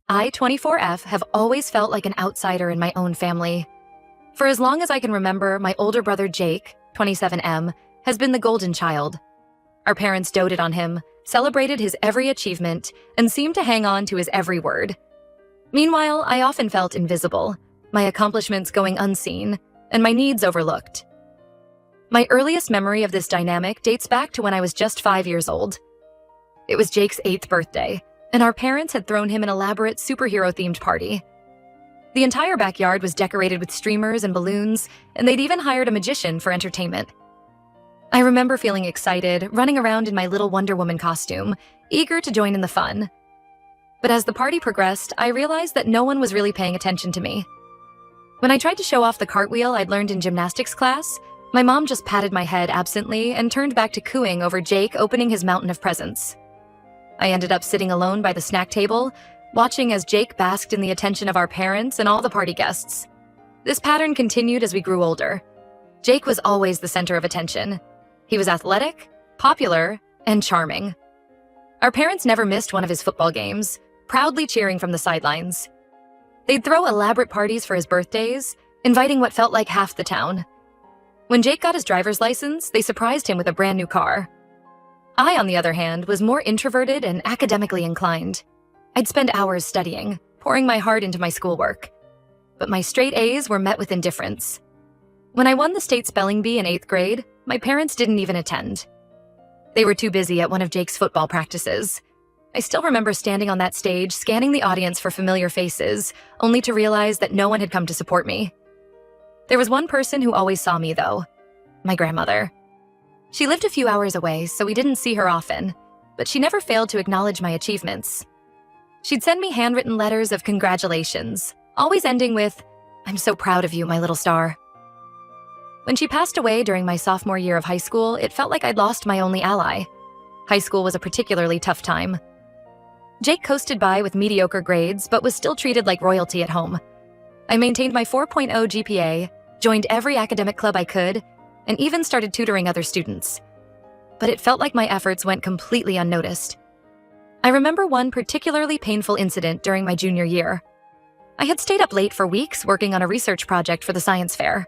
I, 24F, have always felt like an outsider in my own family. For as long as I can remember, my older brother Jake, 27M, has been the golden child. Our parents doted on him, celebrated his every achievement, and seemed to hang on to his every word. Meanwhile, I often felt invisible, my accomplishments going unseen, and my needs overlooked. My earliest memory of this dynamic dates back to when I was just 5 years old. It was Jake's 8th birthday, and our parents had thrown him an elaborate superhero-themed party. The entire backyard was decorated with streamers and balloons, and they'd even hired a magician for entertainment. I remember feeling excited, running around in my little Wonder Woman costume, eager to join in the fun. But as the party progressed, I realized that no one was really paying attention to me. When I tried to show off the cartwheel I'd learned in gymnastics class, my mom just patted my head absently and turned back to cooing over Jake opening his mountain of presents. I ended up sitting alone by the snack table, watching as Jake basked in the attention of our parents and all the party guests. This pattern continued as we grew older. Jake was always the center of attention. He was athletic, popular, and charming. Our parents never missed one of his football games, proudly cheering from the sidelines. They'd throw elaborate parties for his birthdays, inviting what felt like half the town. When Jake got his driver's license, they surprised him with a brand new car. I, on the other hand, was more introverted and academically inclined. I'd spend hours studying, pouring my heart into my schoolwork. But my straight A's were met with indifference. When I won the state spelling bee in 8th grade, my parents didn't even attend. They were too busy at one of Jake's football practices. I still remember standing on that stage, scanning the audience for familiar faces, only to realize that no one had come to support me. There was one person who always saw me, though: my grandmother. She lived a few hours away, so we didn't see her often, but she never failed to acknowledge my achievements. She'd send me handwritten letters of congratulations, always ending with, "I'm so proud of you, my little star." When she passed away during my sophomore year of high school, it felt like I'd lost my only ally. High school was a particularly tough time. Jake coasted by with mediocre grades, but was still treated like royalty at home. I maintained my 4.0 GPA, joined every academic club I could, and even started tutoring other students. But it felt like my efforts went completely unnoticed. I remember one particularly painful incident during my junior year. I had stayed up late for weeks working on a research project for the science fair.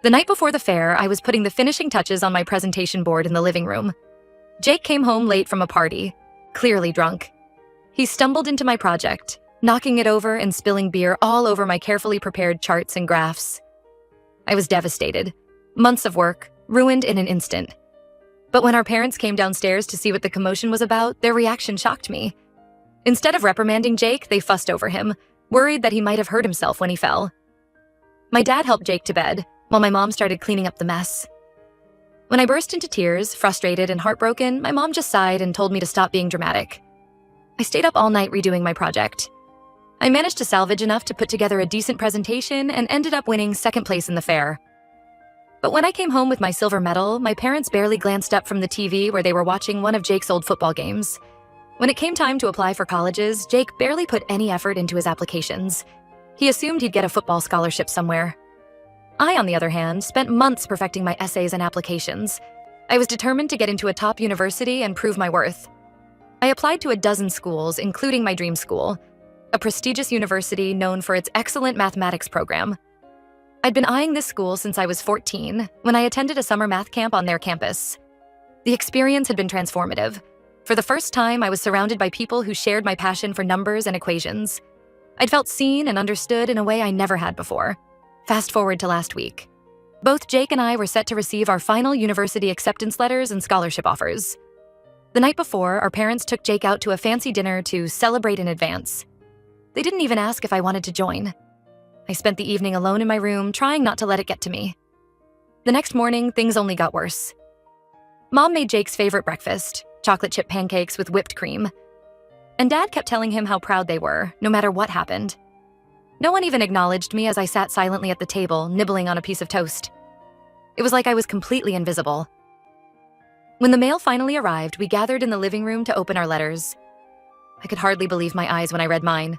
The night before the fair, I was putting the finishing touches on my presentation board in the living room. Jake came home late from a party, clearly drunk. He stumbled into my project, knocking it over and spilling beer all over my carefully prepared charts and graphs. I was devastated. Months of work, ruined in an instant. But when our parents came downstairs to see what the commotion was about, their reaction shocked me. Instead of reprimanding Jake, they fussed over him, worried that he might have hurt himself when he fell. My dad helped Jake to bed, while my mom started cleaning up the mess. When I burst into tears, frustrated and heartbroken, my mom just sighed and told me to stop being dramatic. I stayed up all night redoing my project. I managed to salvage enough to put together a decent presentation and ended up winning 2nd place in the fair. But when I came home with my silver medal, my parents barely glanced up from the TV where they were watching one of Jake's old football games. When it came time to apply for colleges, Jake barely put any effort into his applications. He assumed he'd get a football scholarship somewhere. I, on the other hand, spent months perfecting my essays and applications. I was determined to get into a top university and prove my worth. I applied to a dozen schools, including my dream school, a prestigious university known for its excellent mathematics program. I'd been eyeing this school since I was 14, when I attended a summer math camp on their campus. The experience had been transformative. For the first time, I was surrounded by people who shared my passion for numbers and equations. I'd felt seen and understood in a way I never had before. Fast forward to last week. Both Jake and I were set to receive our final university acceptance letters and scholarship offers. The night before, our parents took Jake out to a fancy dinner to celebrate in advance. They didn't even ask if I wanted to join. I spent the evening alone in my room, trying not to let it get to me. The next morning, things only got worse. Mom made Jake's favorite breakfast, chocolate chip pancakes with whipped cream. And Dad kept telling him how proud they were, no matter what happened. No one even acknowledged me as I sat silently at the table, nibbling on a piece of toast. It was like I was completely invisible. When the mail finally arrived, we gathered in the living room to open our letters. I could hardly believe my eyes when I read mine.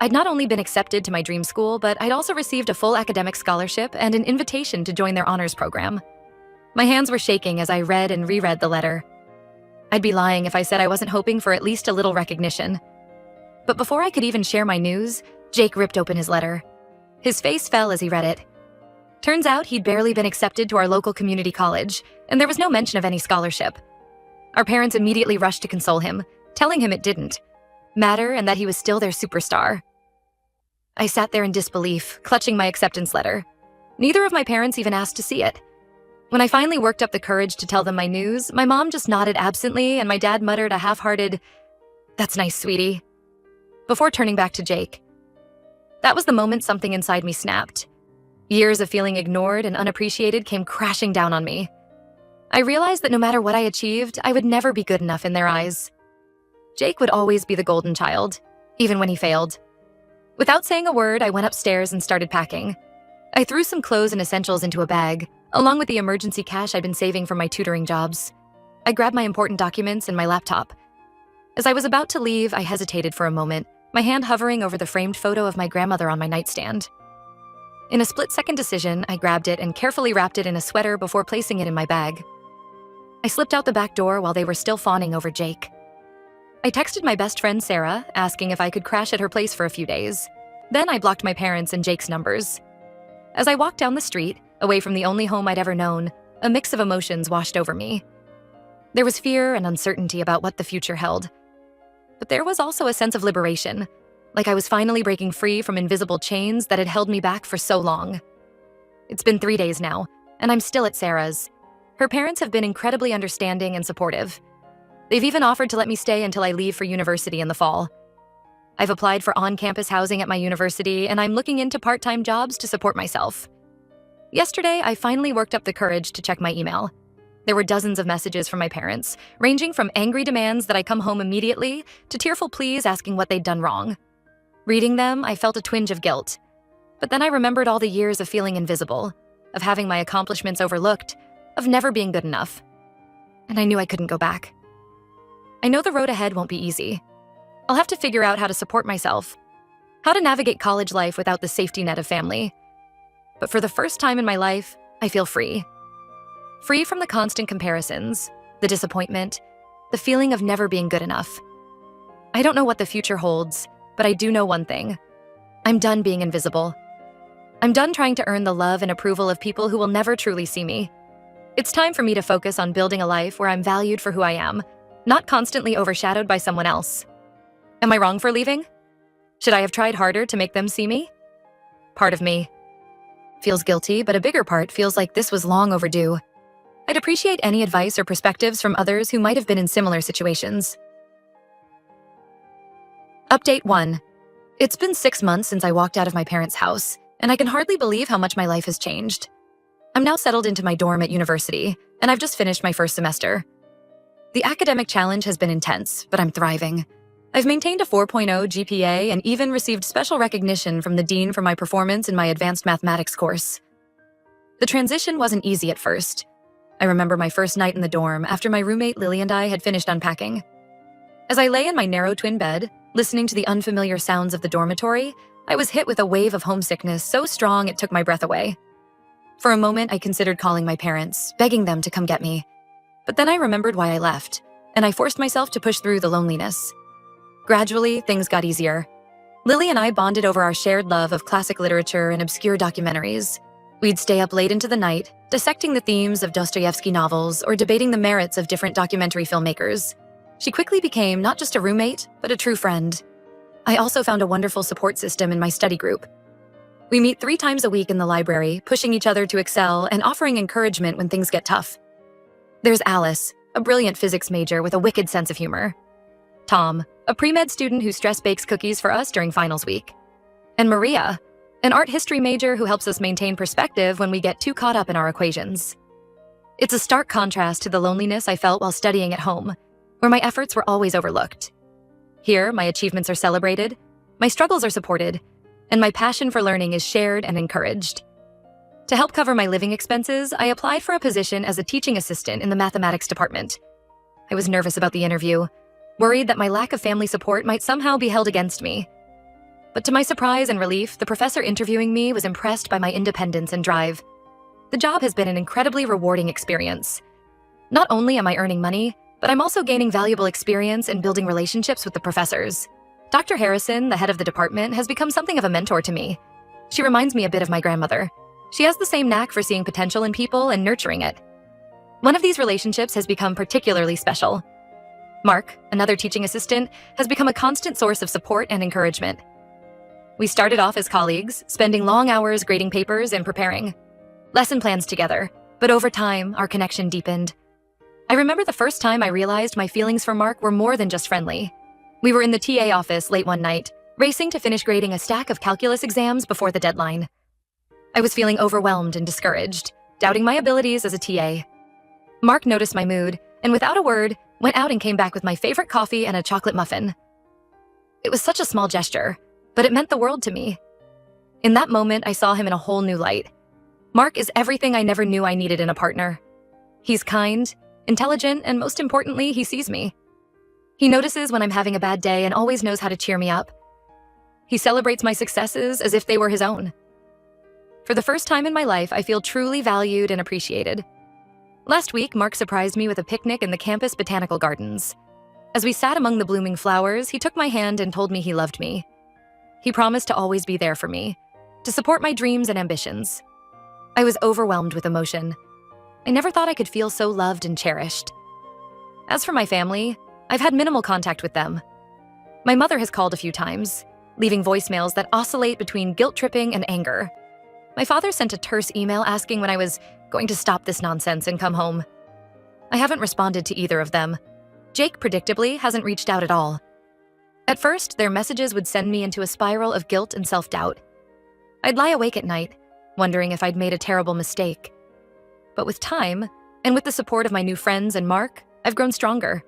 I'd not only been accepted to my dream school, but I'd also received a full academic scholarship and an invitation to join their honors program. My hands were shaking as I read and reread the letter. I'd be lying if I said I wasn't hoping for at least a little recognition. But before I could even share my news, Jake ripped open his letter. His face fell as he read it. Turns out he'd barely been accepted to our local community college, and there was no mention of any scholarship. Our parents immediately rushed to console him, telling him it didn't matter and that he was still their superstar. I sat there in disbelief, clutching my acceptance letter. Neither of my parents even asked to see it. When I finally worked up the courage to tell them my news, my mom just nodded absently and my dad muttered a half-hearted, "That's nice, sweetie," before turning back to Jake. That was the moment something inside me snapped. Years of feeling ignored and unappreciated came crashing down on me. I realized that no matter what I achieved, I would never be good enough in their eyes. Jake would always be the golden child, even when he failed. Without saying a word, I went upstairs and started packing. I threw some clothes and essentials into a bag, along with the emergency cash I'd been saving from my tutoring jobs. I grabbed my important documents and my laptop. As I was about to leave, I hesitated for a moment, my hand hovering over the framed photo of my grandmother on my nightstand. In a split-second decision, I grabbed it and carefully wrapped it in a sweater before placing it in my bag. I slipped out the back door while they were still fawning over Jake. I texted my best friend Sarah, asking if I could crash at her place for a few days. Then I blocked my parents and Jake's numbers. As I walked down the street, away from the only home I'd ever known, a mix of emotions washed over me. There was fear and uncertainty about what the future held. But there was also a sense of liberation, like I was finally breaking free from invisible chains that had held me back for so long. It's been 3 days now, and I'm still at Sarah's. Her parents have been incredibly understanding and supportive. They've even offered to let me stay until I leave for university in the fall. I've applied for on-campus housing at my university, and I'm looking into part-time jobs to support myself. Yesterday, I finally worked up the courage to check my email. There were dozens of messages from my parents, ranging from angry demands that I come home immediately to tearful pleas asking what they'd done wrong. Reading them, I felt a twinge of guilt. But then I remembered all the years of feeling invisible, of having my accomplishments overlooked, of never being good enough. And I knew I couldn't go back. I know the road ahead won't be easy. I'll have to figure out how to support myself, how to navigate college life without the safety net of family. But for the first time in my life, I feel free. Free from the constant comparisons, the disappointment, the feeling of never being good enough. I don't know what the future holds, but I do know one thing. I'm done being invisible. I'm done trying to earn the love and approval of people who will never truly see me. It's time for me to focus on building a life where I'm valued for who I am, not constantly overshadowed by someone else. Am I wrong for leaving? Should I have tried harder to make them see me? Part of me feels guilty, but a bigger part feels like this was long overdue. I'd appreciate any advice or perspectives from others who might have been in similar situations. Update 1. It's been 6 months since I walked out of my parents' house, and I can hardly believe how much my life has changed. I'm now settled into my dorm at university, and I've just finished my first semester. The academic challenge has been intense, but I'm thriving. I've maintained a 4.0 GPA and even received special recognition from the dean for my performance in my advanced mathematics course. The transition wasn't easy at first. I remember my first night in the dorm after my roommate Lily and I had finished unpacking. As I lay in my narrow twin bed, listening to the unfamiliar sounds of the dormitory, I was hit with a wave of homesickness so strong it took my breath away. For a moment, I considered calling my parents, begging them to come get me. But then I remembered why I left, and I forced myself to push through the loneliness. Gradually, things got easier. Lily and I bonded over our shared love of classic literature and obscure documentaries. We'd stay up late into the night, dissecting the themes of Dostoevsky novels or debating the merits of different documentary filmmakers. She quickly became not just a roommate, but a true friend. I also found a wonderful support system in my study group. We meet 3 times a week in the library, pushing each other to excel and offering encouragement when things get tough. There's Alice, a brilliant physics major with a wicked sense of humor. Tom, a pre-med student who stress bakes cookies for us during finals week. And Maria, an art history major who helps us maintain perspective when we get too caught up in our equations. It's a stark contrast to the loneliness I felt while studying at home, where my efforts were always overlooked. Here, my achievements are celebrated, my struggles are supported, and my passion for learning is shared and encouraged. To help cover my living expenses, I applied for a position as a teaching assistant in the mathematics department. I was nervous about the interview, worried that my lack of family support might somehow be held against me. But to my surprise and relief, the professor interviewing me was impressed by my independence and drive. The job has been an incredibly rewarding experience. Not only am I earning money, but I'm also gaining valuable experience and building relationships with the professors. Dr. Harrison, the head of the department, has become something of a mentor to me. She reminds me a bit of my grandmother. She has the same knack for seeing potential in people and nurturing it. One of these relationships has become particularly special. Mark, another teaching assistant, has become a constant source of support and encouragement. We started off as colleagues, spending long hours grading papers and preparing lesson plans together, but over time, our connection deepened. I remember the first time I realized my feelings for Mark were more than just friendly. We were in the TA office late one night, racing to finish grading a stack of calculus exams before the deadline. I was feeling overwhelmed and discouraged, doubting my abilities as a TA. Mark noticed my mood, and without a word, went out and came back with my favorite coffee and a chocolate muffin. It was such a small gesture, but it meant the world to me. In that moment, I saw him in a whole new light. Mark is everything I never knew I needed in a partner. He's kind, intelligent, and most importantly, he sees me. He notices when I'm having a bad day and always knows how to cheer me up. He celebrates my successes as if they were his own. For the first time in my life, I feel truly valued and appreciated. Last week, Mark surprised me with a picnic in the campus botanical gardens. As we sat among the blooming flowers, he took my hand and told me he loved me. He promised to always be there for me, to support my dreams and ambitions. I was overwhelmed with emotion. I never thought I could feel so loved and cherished. As for my family, I've had minimal contact with them. My mother has called a few times, leaving voicemails that oscillate between guilt-tripping and anger. My father sent a terse email asking when I was going to stop this nonsense and come home. I haven't responded to either of them. Jake, predictably, hasn't reached out at all. At first, their messages would send me into a spiral of guilt and self-doubt. I'd lie awake at night, wondering if I'd made a terrible mistake. But with time, and with the support of my new friends and Mark, I've grown stronger.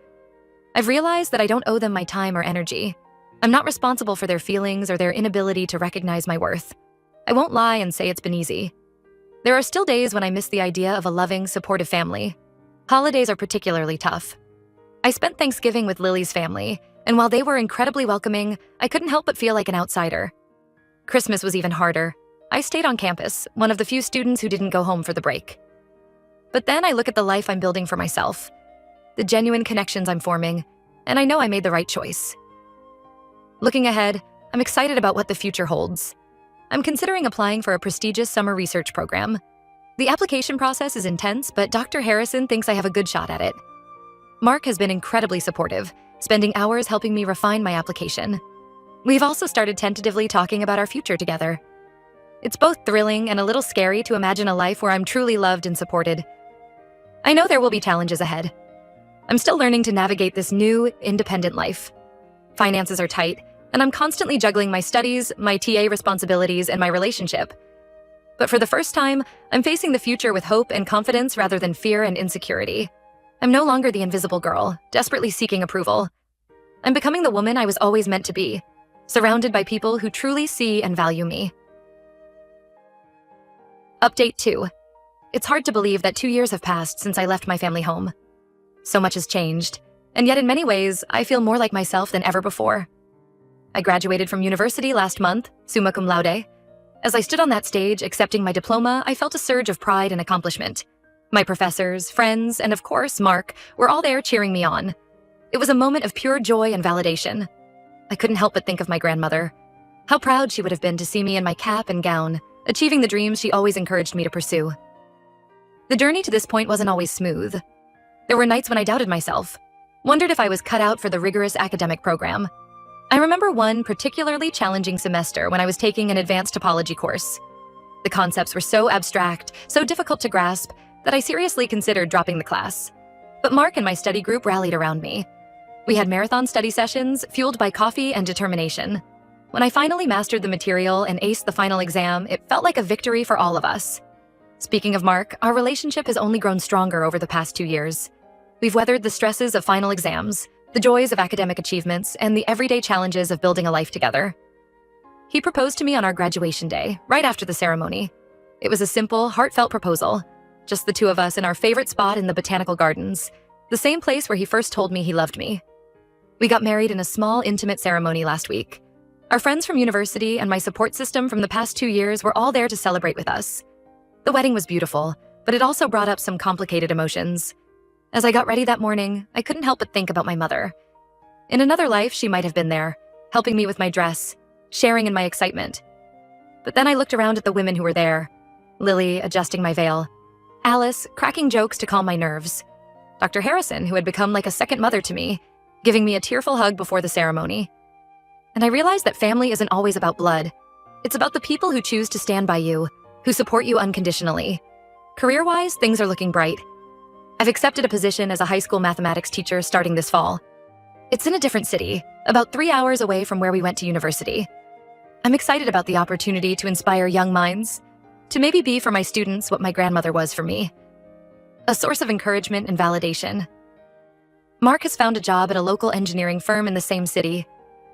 I've realized that I don't owe them my time or energy. I'm not responsible for their feelings or their inability to recognize my worth. I won't lie and say it's been easy. There are still days when I miss the idea of a loving, supportive family. Holidays are particularly tough. I spent Thanksgiving with Lily's family, and while they were incredibly welcoming, I couldn't help but feel like an outsider. Christmas was even harder. I stayed on campus, one of the few students who didn't go home for the break. But then I look at the life I'm building for myself, the genuine connections I'm forming, and I know I made the right choice. Looking ahead, I'm excited about what the future holds. I'm considering applying for a prestigious summer research program. The application process is intense, but Dr. Harrison thinks I have a good shot at it. Mark has been incredibly supportive, spending hours helping me refine my application. We've also started tentatively talking about our future together. It's both thrilling and a little scary to imagine a life where I'm truly loved and supported. I know there will be challenges ahead. I'm still learning to navigate this new, independent life. Finances are tight, and I'm constantly juggling my studies, my TA responsibilities, and my relationship. But for the first time, I'm facing the future with hope and confidence rather than fear and insecurity. I'm no longer the invisible girl, desperately seeking approval. I'm becoming the woman I was always meant to be, surrounded by people who truly see and value me. Update 2. It's hard to believe that 2 years have passed since I left my family home. So much has changed, and yet in many ways, I feel more like myself than ever before. I graduated from university last month, summa cum laude. As I stood on that stage accepting my diploma, I felt a surge of pride and accomplishment. My professors, friends, and of course, Mark, were all there cheering me on. It was a moment of pure joy and validation. I couldn't help but think of my grandmother. How proud she would have been to see me in my cap and gown, achieving the dreams she always encouraged me to pursue. The journey to this point wasn't always smooth. There were nights when I doubted myself, wondered if I was cut out for the rigorous academic program. I remember one particularly challenging semester when I was taking an advanced topology course. The concepts were so abstract, so difficult to grasp, that I seriously considered dropping the class. But Mark and my study group rallied around me. We had marathon study sessions, fueled by coffee and determination. When I finally mastered the material and aced the final exam, it felt like a victory for all of us. Speaking of Mark, our relationship has only grown stronger over the past 2 years. We've weathered the stresses of final exams, the joys of academic achievements, and the everyday challenges of building a life together. He proposed to me on our graduation day, right after the ceremony. It was a simple, heartfelt proposal, just the two of us in our favorite spot in the botanical gardens, the same place where he first told me he loved me. We got married in a small, intimate ceremony last week. Our friends from university and my support system from the past 2 years were all there to celebrate with us. The wedding was beautiful, but it also brought up some complicated emotions. As I got ready that morning, I couldn't help but think about my mother. In another life, she might have been there, helping me with my dress, sharing in my excitement. But then I looked around at the women who were there. Lily adjusting my veil, Alice cracking jokes to calm my nerves, Dr. Harrison, who had become like a second mother to me, giving me a tearful hug before the ceremony. And I realized that family isn't always about blood. It's about the people who choose to stand by you, who support you unconditionally. Career-wise, things are looking bright. I've accepted a position as a high school mathematics teacher starting this fall. It's in a different city, about 3 hours away from where we went to university. I'm excited about the opportunity to inspire young minds, to maybe be for my students what my grandmother was for me. A source of encouragement and validation. Mark has found a job at a local engineering firm in the same city.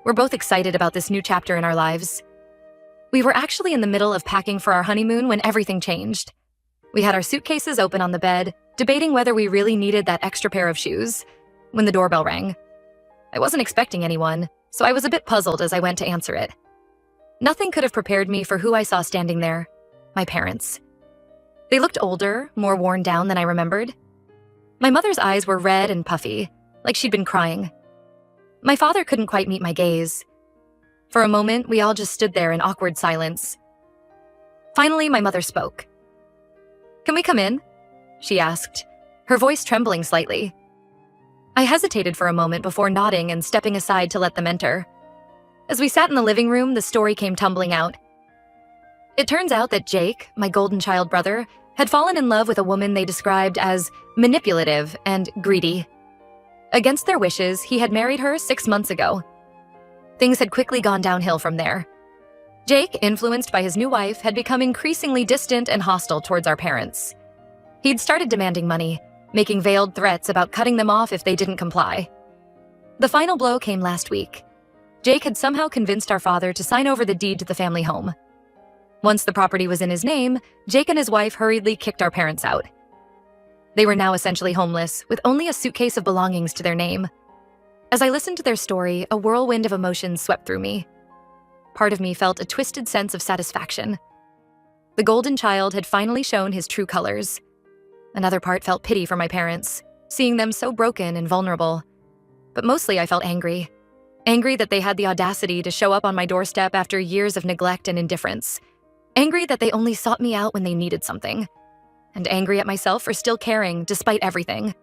We're both excited about this new chapter in our lives. We were actually in the middle of packing for our honeymoon when everything changed. We had our suitcases open on the bed, debating whether we really needed that extra pair of shoes, when the doorbell rang. I wasn't expecting anyone, so I was a bit puzzled as I went to answer it. Nothing could have prepared me for who I saw standing there, my parents. They looked older, more worn down than I remembered. My mother's eyes were red and puffy, like she'd been crying. My father couldn't quite meet my gaze. For a moment, we all just stood there in awkward silence. Finally, my mother spoke. "Can we come in?" she asked, her voice trembling slightly. I hesitated for a moment before nodding and stepping aside to let them enter. As we sat in the living room, the story came tumbling out. It turns out that Jake, my golden child brother, had fallen in love with a woman they described as manipulative and greedy. Against their wishes, he had married her 6 months ago. Things had quickly gone downhill from there. Jake, influenced by his new wife, had become increasingly distant and hostile towards our parents. He'd started demanding money, making veiled threats about cutting them off if they didn't comply. The final blow came last week. Jake had somehow convinced our father to sign over the deed to the family home. Once the property was in his name, Jake and his wife hurriedly kicked our parents out. They were now essentially homeless, with only a suitcase of belongings to their name. As I listened to their story, a whirlwind of emotions swept through me. Part of me felt a twisted sense of satisfaction. The golden child had finally shown his true colors. Another part felt pity for my parents, seeing them so broken and vulnerable. But mostly I felt angry. Angry that they had the audacity to show up on my doorstep after years of neglect and indifference. Angry that they only sought me out when they needed something. And angry at myself for still caring despite everything.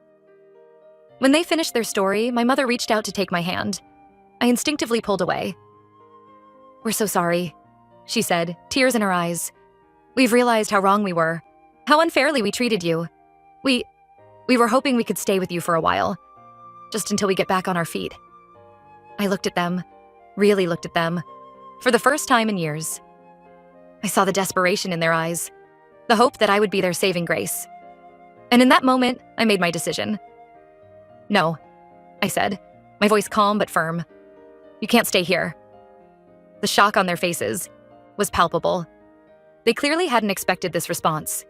When they finished their story, my mother reached out to take my hand. I instinctively pulled away. "We're so sorry," she said, tears in her eyes. "We've realized how wrong we were, how unfairly we treated you. We were hoping we could stay with you for a while, just until we get back on our feet." I looked at them, really looked at them, for the first time in years. I saw the desperation in their eyes, the hope that I would be their saving grace. And in that moment, I made my decision. "No," I said, my voice calm but firm. "You can't stay here." The shock on their faces was palpable. They clearly hadn't expected this response.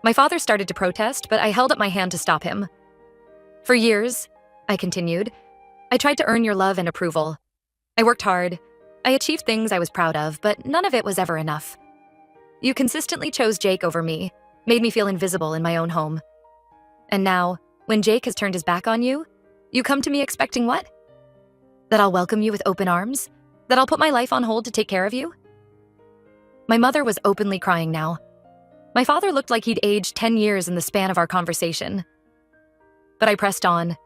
My father started to protest, but I held up my hand to stop him. "For years," I continued, "I tried to earn your love and approval. I worked hard. I achieved things I was proud of, but none of it was ever enough. You consistently chose Jake over me, made me feel invisible in my own home. And now, when Jake has turned his back on you, you come to me expecting what? That I'll welcome you with open arms? That I'll put my life on hold to take care of you?" My mother was openly crying now. My father looked like he'd aged 10 years in the span of our conversation. But I pressed on,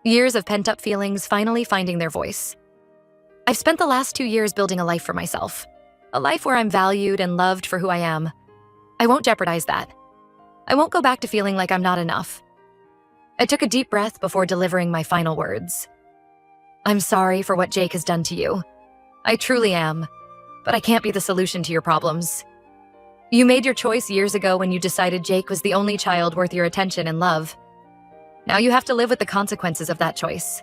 years of pent-up feelings finally finding their voice. I've spent the last 2 years building a life for myself, a life where I'm valued and loved for who I am. I won't jeopardize that. I won't go back to feeling like I'm not enough. I took a deep breath before delivering my final words. "I'm sorry for what Jake has done to you. I truly am, but I can't be the solution to your problems. You made your choice years ago when you decided Jake was the only child worth your attention and love. Now you have to live with the consequences of that choice."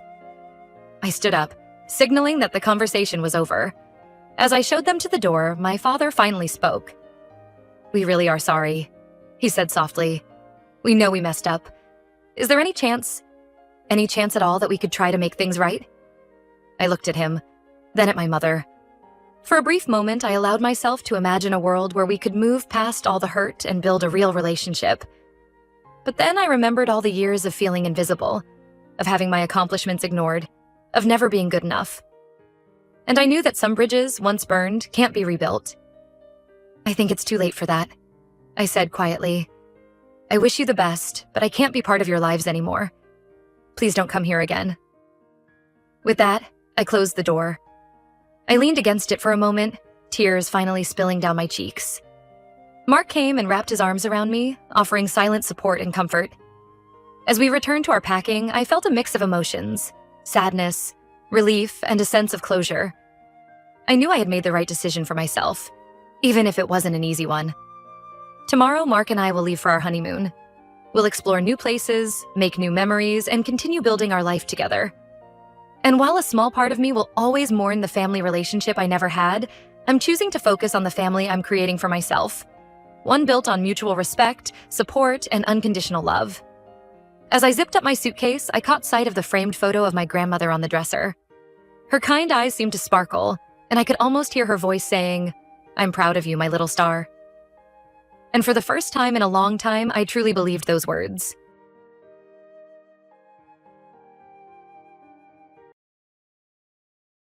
I stood up, signaling that the conversation was over. As I showed them to the door, my father finally spoke. "We really are sorry," he said softly. "We know we messed up. Is there any chance at all that we could try to make things right?" I looked at him, then at my mother. For a brief moment, I allowed myself to imagine a world where we could move past all the hurt and build a real relationship. But then I remembered all the years of feeling invisible, of having my accomplishments ignored, of never being good enough. And I knew that some bridges, once burned, can't be rebuilt. I think it's too late for that, I said quietly. I wish you the best, but I can't be part of your lives anymore. Please don't come here again. With that, I closed the door. I leaned against it for a moment, tears finally spilling down my cheeks. Mark came and wrapped his arms around me, offering silent support and comfort. As we returned to our packing, I felt a mix of emotions: sadness, relief, and a sense of closure. I knew I had made the right decision for myself, even if it wasn't an easy one. Tomorrow, Mark and I will leave for our honeymoon. We'll explore new places, make new memories, and continue building our life together. And while a small part of me will always mourn the family relationship I never had, I'm choosing to focus on the family I'm creating for myself. One built on mutual respect, support, and unconditional love. As I zipped up my suitcase, I caught sight of the framed photo of my grandmother on the dresser. Her kind eyes seemed to sparkle, and I could almost hear her voice saying, "I'm proud of you, my little star." And for the first time in a long time, I truly believed those words.